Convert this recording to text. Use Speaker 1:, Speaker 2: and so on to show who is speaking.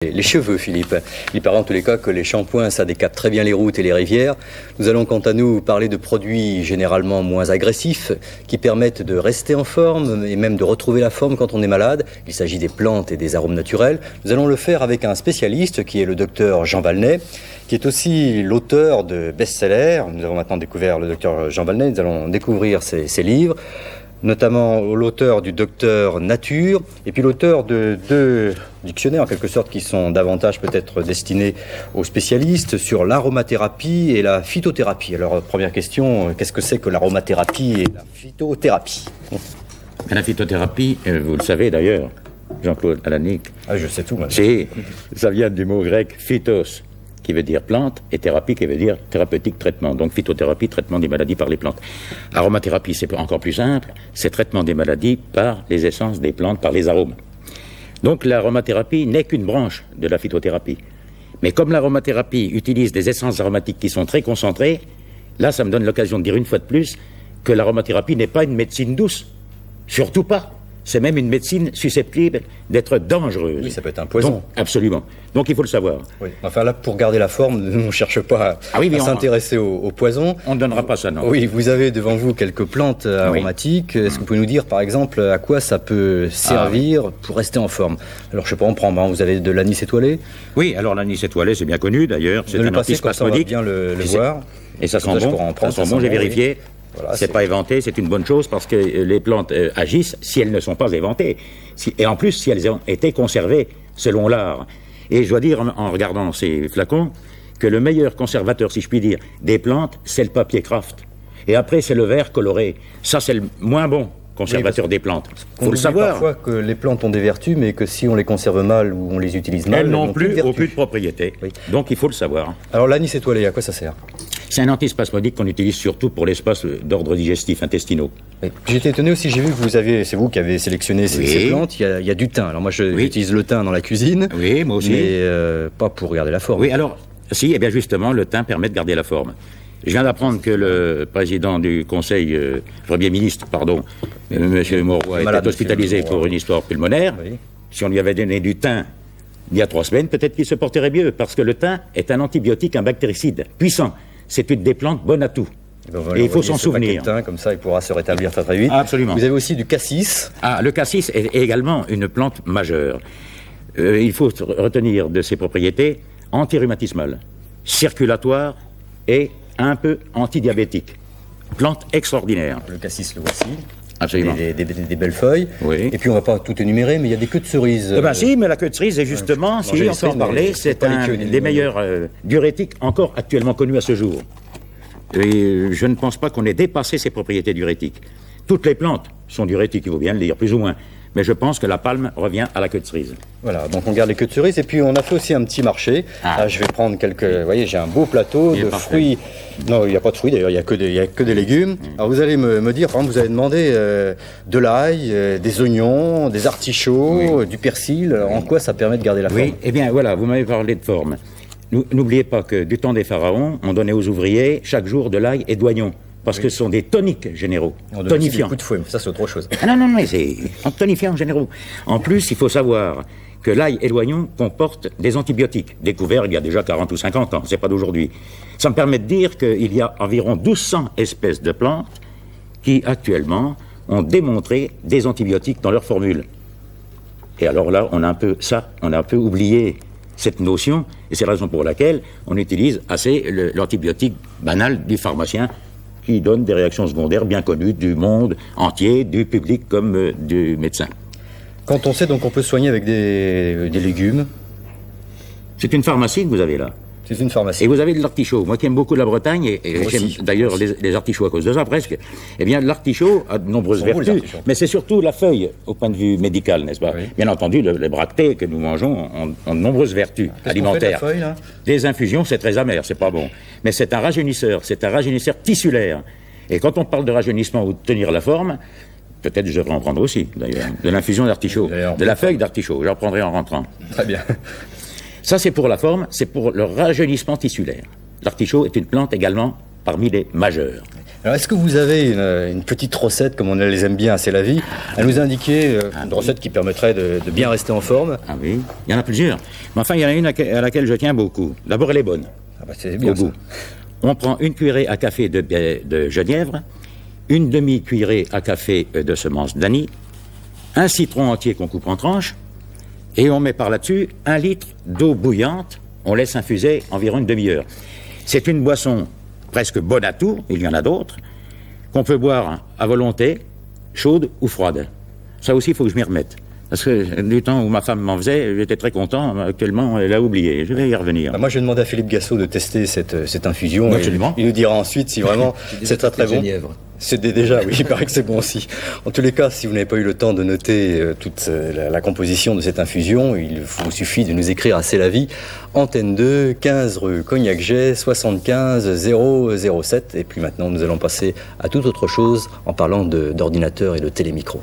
Speaker 1: Les cheveux, Philippe. Il paraît en tous les cas que les shampoings, ça décape très bien les routes et les rivières. Nous allons quant à nous parler de produits généralement moins agressifs qui permettent de rester en forme et même de retrouver la forme quand on est malade. Il s'agit des plantes et des arômes naturels. Nous allons le faire avec un spécialiste qui est le docteur Jean Valnet, qui est aussi l'auteur de best-sellers. Nous avons maintenant découvert le docteur Jean Valnet. Nous allons découvrir ses livres, notamment l'auteur du Docteur Nature, et puis l'auteur de deux dictionnaires, en quelque sorte, qui sont davantage peut-être destinés aux spécialistes, sur l'aromathérapie et la phytothérapie. Alors, première question, qu'est-ce que c'est que l'aromathérapie et la phytothérapie?
Speaker 2: La phytothérapie, vous le savez d'ailleurs, Jean-Claude Alanic.
Speaker 1: Ah, je sais tout, moi.
Speaker 2: Ça vient du mot grec phytos, qui veut dire plante, et thérapie qui veut dire thérapeutique, traitement. Donc phytothérapie, traitement des maladies par les plantes. Aromathérapie, c'est encore plus simple, c'est traitement des maladies par les essences des plantes, par les arômes. Donc l'aromathérapie n'est qu'une branche de la phytothérapie. Mais comme l'aromathérapie utilise des essences aromatiques qui sont très concentrées, là ça me donne l'occasion de dire une fois de plus que l'aromathérapie n'est pas une médecine douce. Surtout pas. C'est même une médecine susceptible d'être dangereuse.
Speaker 1: Oui, ça peut être un poison.
Speaker 2: Donc, absolument. Donc il faut le savoir.
Speaker 1: Oui. Enfin là, pour garder la forme, nous ne cherchons pas à s'intéresser au poison.
Speaker 2: On ne donnera pas ça, non.
Speaker 1: Oui, vous avez devant vous quelques plantes aromatiques. Est-ce que vous pouvez nous dire, par exemple, à quoi ça peut servir pour rester en forme? Alors, je ne sais pas, on prend, vous avez de l'anis étoilé?
Speaker 2: Oui, alors l'anis étoilé, c'est bien connu d'ailleurs. C'est un antispasmodique.
Speaker 1: Bien le voir.
Speaker 2: Et ça sent bon. Ça sent bon, j'ai vérifié. Voilà, c'est pas éventé, c'est une bonne chose parce que les plantes agissent si elles ne sont pas éventées. Et en plus, si elles ont été conservées selon l'art. Et je dois dire, en regardant ces flacons, que le meilleur conservateur, si je puis dire, des plantes, c'est le papier craft. Et après, c'est le verre coloré. Ça, c'est le moins bon conservateur des plantes. Il faut le savoir.
Speaker 1: Parfois que les plantes ont des vertus, mais que si on les conserve mal ou on les utilise mal,
Speaker 2: elles n'ont plus aucune propriété. Oui. Donc, il faut le savoir.
Speaker 1: Alors, l'anis étoilé, à quoi ça sert?
Speaker 2: C'est un antispasmodique qu'on utilise surtout pour l'espace d'ordre digestif intestinaux.
Speaker 1: Oui. J'étais étonné aussi, j'ai vu que c'est vous qui avez sélectionné ces plantes. Il y a du thym. Alors moi, j'utilise le thym dans la cuisine.
Speaker 2: Oui, moi aussi.
Speaker 1: Mais pas pour garder la forme.
Speaker 2: Oui, alors, si, eh bien justement, le thym permet de garder la forme. Je viens d'apprendre que le président du Conseil, Premier ministre, pardon, M. Mauroy, était hospitalisé pour une histoire pulmonaire. Oui. Si on lui avait donné du thym il y a 3 semaines, peut-être qu'il se porterait mieux, parce que le thym est un antibiotique, un bactéricide puissant. C'est une des plantes bonnes à tout. Et il faut s'en souvenir.
Speaker 1: Comme ça, il pourra se rétablir très vite.
Speaker 2: Ah, absolument.
Speaker 1: Vous avez aussi du cassis.
Speaker 2: Ah, le cassis est également une plante majeure. Il faut retenir de ses propriétés antirhumatismales, circulatoires et un peu antidiabétiques. Plante extraordinaire.
Speaker 1: Le cassis, le voici.
Speaker 2: Absolument.
Speaker 1: Des belles feuilles.
Speaker 2: Oui.
Speaker 1: Et puis on ne va pas tout énumérer, mais il y a des queues de cerise.
Speaker 2: Eh ben si, mais la queue de cerise est justement, si on peut en parler, c'est un des meilleurs diurétiques encore actuellement connus à ce jour. Et je ne pense pas qu'on ait dépassé ses propriétés diurétiques. Toutes les plantes sont diurétiques, il faut bien le dire, plus ou moins. Mais je pense que la palme revient à la queue de cerise. Voilà,
Speaker 1: donc on garde les queues de cerise. Et puis on a fait aussi un petit marché. Là, je vais prendre quelques... Vous voyez, j'ai un beau plateau de fruits. Non, il n'y a pas de fruits d'ailleurs, il n'y a que des légumes. Alors vous allez me dire, par exemple, vous avez demandé de l'ail, des oignons, des artichauts, du persil. Alors, en quoi ça permet de garder la forme?
Speaker 2: Oui, eh bien voilà, vous m'avez parlé de forme. N'oubliez pas que du temps des pharaons, on donnait aux ouvriers chaque jour de l'ail et de l'oignon. Parce que ce sont des toniques généraux, tonifiants.
Speaker 1: Des coups de fouet, mais ça c'est autre chose.
Speaker 2: Ah non, mais c'est tonifiants généraux. En plus, il faut savoir que l'ail et l'oignon comportent des antibiotiques, découverts il y a déjà 40 ou 50 ans, c'est pas d'aujourd'hui. Ça me permet de dire qu'il y a environ 1200 espèces de plantes qui, actuellement, ont démontré des antibiotiques dans leur formule. Et alors là, on a un peu oublié cette notion, et c'est la raison pour laquelle on utilise assez l'antibiotique banal du pharmacien, qui donne des réactions secondaires bien connues du monde entier, du public comme du médecin.
Speaker 1: Quand on sait donc on peut soigner avec des légumes.
Speaker 2: C'est une pharmacie que vous avez là.
Speaker 1: C'est une pharmacie.
Speaker 2: Et vous avez de l'artichaut. Moi qui aime beaucoup la Bretagne, et j'aime d'ailleurs les artichauts à cause de ça presque, eh bien l'artichaut a de nombreuses vertus, mais c'est surtout la feuille au point de vue médical, n'est-ce pas? Oui. Bien entendu, les bractées que nous mangeons ont de nombreuses vertus alimentaires.
Speaker 1: Feuille, là
Speaker 2: les infusions, c'est très amer, c'est pas bon. Mais c'est un rajeunisseur tissulaire. Et quand on parle de rajeunissement ou de tenir la forme, peut-être je devrais en prendre aussi, d'ailleurs, de l'infusion d'artichaut, de la feuille d'artichaut, j'en prendrai en rentrant.
Speaker 1: Très bien.
Speaker 2: Ça, c'est pour la forme, c'est pour le rajeunissement tissulaire. L'artichaut est une plante également parmi les majeures.
Speaker 1: Alors, est-ce que vous avez une petite recette, comme on les aime bien à C'est la vie, à nous indiquer, une recette qui permettrait de bien rester en forme?
Speaker 2: Ah oui, il y en a plusieurs. Mais enfin, il y en a une à laquelle je tiens beaucoup. D'abord, elle est bonne.
Speaker 1: Ah bah c'est bien
Speaker 2: au goût. On prend une cuillerée à café de genièvre, une demi-cuillerée à café de semences d'anis, un citron entier qu'on coupe en tranches, et on met par là-dessus 1 litre d'eau bouillante. On laisse infuser environ une demi-heure. C'est une boisson presque bonne à tout, il y en a d'autres, qu'on peut boire à volonté, chaude ou froide. Ça aussi, il faut que je m'y remette. Parce que du temps où ma femme m'en faisait, j'étais très content. Actuellement, elle a oublié. Je vais y revenir.
Speaker 1: Moi, je vais demander à Philippe Gassot de tester cette infusion.
Speaker 2: Absolument.
Speaker 1: Il nous dira ensuite si vraiment c'est très très bon.
Speaker 3: Genièvre.
Speaker 1: C'est déjà, oui, il paraît que c'est bon aussi. En tous les cas, si vous n'avez pas eu le temps de noter toute la composition de cette infusion, il vous suffit de nous écrire à C'est la vie, Antenne 2, 15 rue Cognac-Jet, 75 007. Et puis maintenant, nous allons passer à toute autre chose en parlant d'ordinateur et de télémicro.